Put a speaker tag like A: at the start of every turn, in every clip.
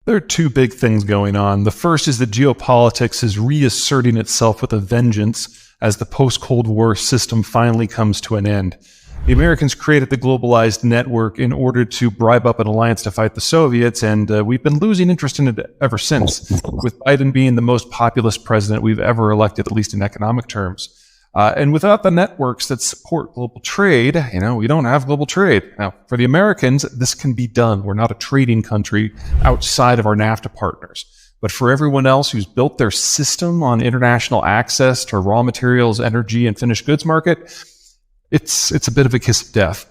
A: There are two big things going on. The first is that geopolitics is reasserting itself with a vengeance as the post-Cold War system finally comes to an end. The Americans created the globalized network in order to bribe up an alliance to fight the Soviets, and we've been losing interest in it ever since, with Biden being the most populist president we've ever elected, at least in economic terms. And without the networks that support global trade, we don't have global trade. Now, for the Americans, this can be done. We're not a trading country outside of our NAFTA partners. But for everyone else who's built their system on international access to raw materials, energy, and finished goods market, it's a bit of a kiss of death.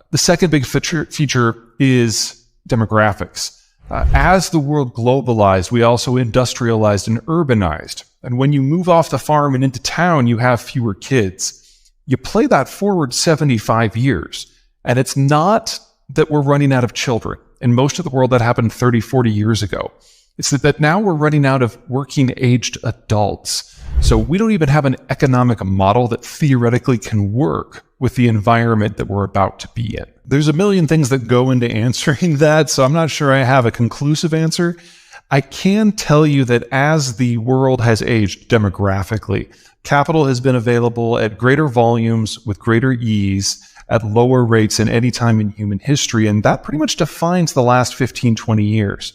A: The second big feature is demographics. As the world globalized, we also industrialized and urbanized. And when you move off the farm and into town, you have fewer kids. You play that forward 75 years, and it's not that we're running out of children. In most of the world, that happened 30, 40 years ago. It's that now we're running out of working-aged adults. So we don't even have an economic model that theoretically can work with the environment that we're about to be in. There's a million things that go into answering that, so I'm not sure I have a conclusive answer. I can tell you that as the world has aged demographically, capital has been available at greater volumes with greater ease at lower rates than any time in human history, and that pretty much defines the last 15, 20 years.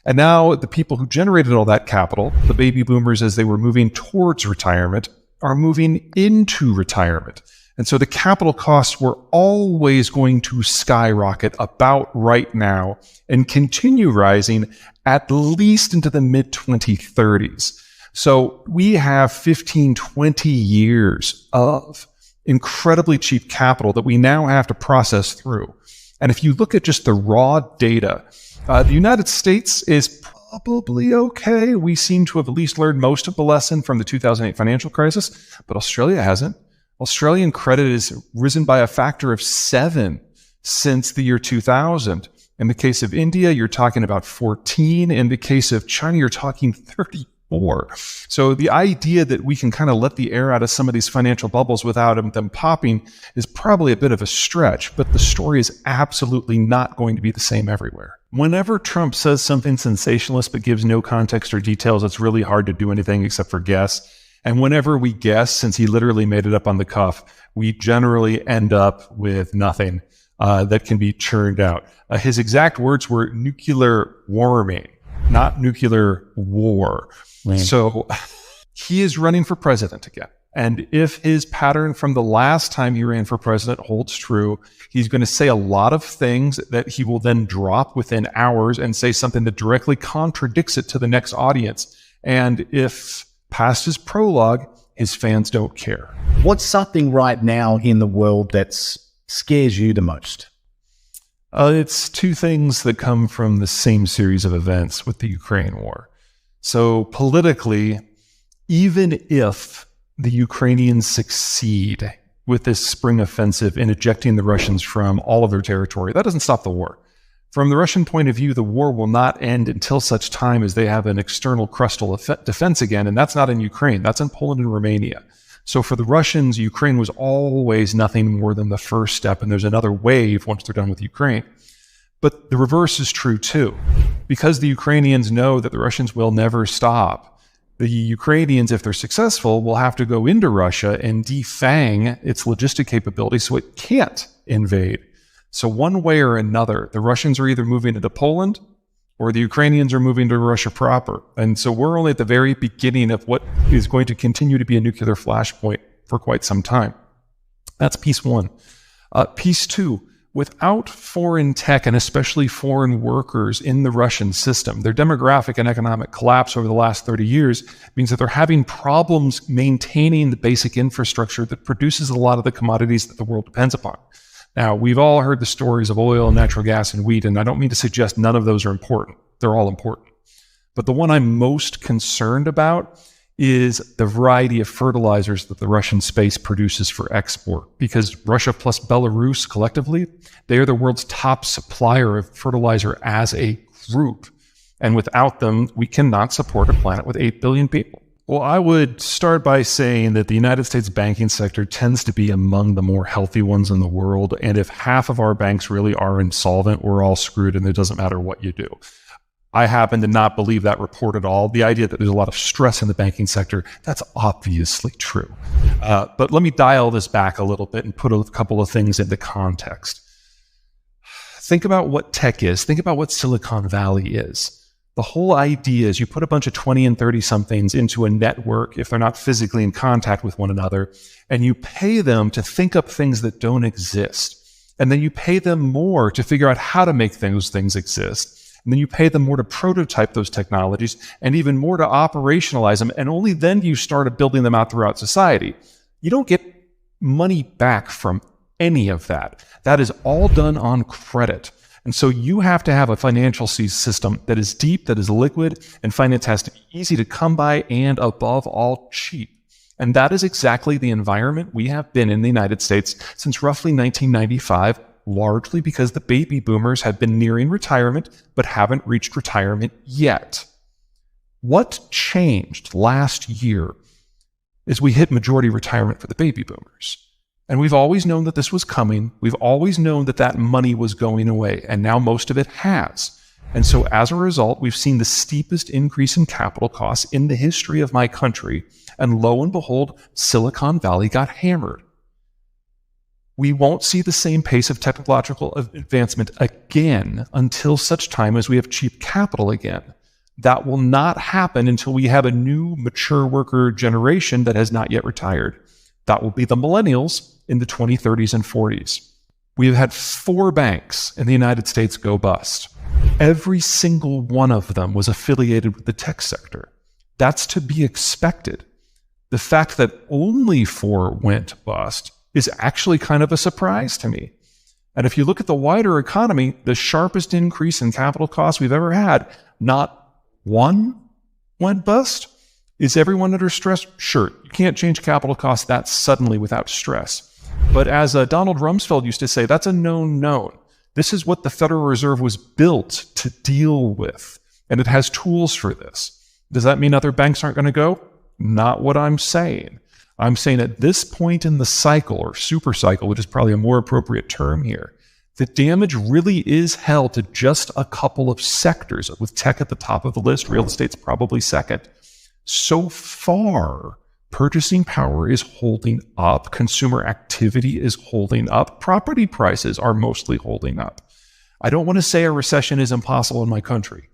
A: And now the people who generated all that capital, the baby boomers as they were moving towards retirement, are moving into retirement. And so the capital costs were always going to skyrocket about right now and continue rising at least into the mid-2030s. So we have 15, 20 years of incredibly cheap capital that we now have to process through. And if you look at just the raw data, the United States is probably okay. We seem to have at least learned most of the lesson from the 2008 financial crisis, but Australia hasn't. Australian credit has risen by a factor of 7 since the year 2000. In the case of India, you're talking about 14. In the case of China, you're talking 34. So the idea that we can kind of let the air out of some of these financial bubbles without them popping is probably a bit of a stretch, but the story is absolutely not going to be the same everywhere. Whenever Trump says something sensationalist but gives no context or details, it's really hard to do anything except for guess. And whenever we guess, since he literally made it up on the cuff, we generally end up with nothing that can be churned out. His exact words were nuclear warming, not nuclear war. Man. So he is running for president again. And if his pattern from the last time he ran for president holds true, he's going to say a lot of things that he will then drop within hours and say something that directly contradicts it to the next audience. And if past his prologue, his fans don't care.
B: What's something right now in the world that scares you the most?
A: It's two things that come from the same series of events with the Ukraine war. So politically, even if the Ukrainians succeed with this spring offensive in ejecting the Russians from all of their territory, that doesn't stop the war. From the Russian point of view, the war will not end until such time as they have an external crustal defense again, and that's not in Ukraine, that's in Poland and Romania. So for the Russians, Ukraine was always nothing more than the first step, and there's another wave once they're done with Ukraine. But the reverse is true too. Because the Ukrainians know that the Russians will never stop, the Ukrainians, if they're successful, will have to go into Russia and defang its logistic capability so it can't invade. So one way or another, the Russians are either moving into Poland or the Ukrainians are moving to Russia proper. And so we're only at the very beginning of what is going to continue to be a nuclear flashpoint for quite some time. That's piece one. Piece two, without foreign tech and especially foreign workers in the Russian system, their demographic and economic collapse over the last 30 years means that they're having problems maintaining the basic infrastructure that produces a lot of the commodities that the world depends upon. Now, we've all heard the stories of oil, natural gas, and wheat, and I don't mean to suggest none of those are important. They're all important. But the one I'm most concerned about is the variety of fertilizers that the Russian space produces for export. Because Russia plus Belarus collectively, they are the world's top supplier of fertilizer as a group. And without them, we cannot support a planet with 8 billion people. Well, I would start by saying that the United States banking sector tends to be among the more healthy ones in the world. And if half of our banks really are insolvent, we're all screwed and it doesn't matter what you do. I happen to not believe that report at all. The idea that there's a lot of stress in the banking sector, that's obviously true. But let me dial this back a little bit and put a couple of things into context. Think about what tech is. Think about what Silicon Valley is. The whole idea is you put a bunch of 20 and 30 somethings into a network if they're not physically in contact with one another, and you pay them to think up things that don't exist. And then you pay them more to figure out how to make those things exist. And then you pay them more to prototype those technologies and even more to operationalize them. And only then do you start building them out throughout society. You don't get money back from any of that. That is all done on credit. And so you have to have a financial system that is deep, that is liquid, and finance has to be easy to come by and above all cheap. And that is exactly the environment we have been in the United States since roughly 1995, largely because the baby boomers have been nearing retirement but haven't reached retirement yet. What changed last year is we hit majority retirement for the baby boomers. And we've always known that this was coming. We've always known that that money was going away, and now most of it has. And so as a result, we've seen the steepest increase in capital costs in the history of my country. And lo and behold, Silicon Valley got hammered. We won't see the same pace of technological advancement again until such time as we have cheap capital again. That will not happen until we have a new mature worker generation that has not yet retired. That will be the millennials in the 2030s and 40s. We have had 4 banks in the United States go bust. Every single one of them was affiliated with the tech sector. That's to be expected. The fact that only 4 went bust is actually kind of a surprise to me. And if you look at the wider economy, the sharpest increase in capital costs we've ever had, not one went bust. Is everyone under stress? Sure, you can't change capital costs that suddenly without stress. But as Donald Rumsfeld used to say, that's a known. This is what the Federal Reserve was built to deal with, and it has tools for this. Does that mean other banks aren't going to go? Not what I'm saying. I'm saying at this point in the cycle, or super cycle, which is probably a more appropriate term here, the damage really is held to just a couple of sectors, with tech at the top of the list, real estate's probably second. So far, purchasing power is holding up, consumer activity is holding up, property prices are mostly holding up. I don't want to say a recession is impossible in my country,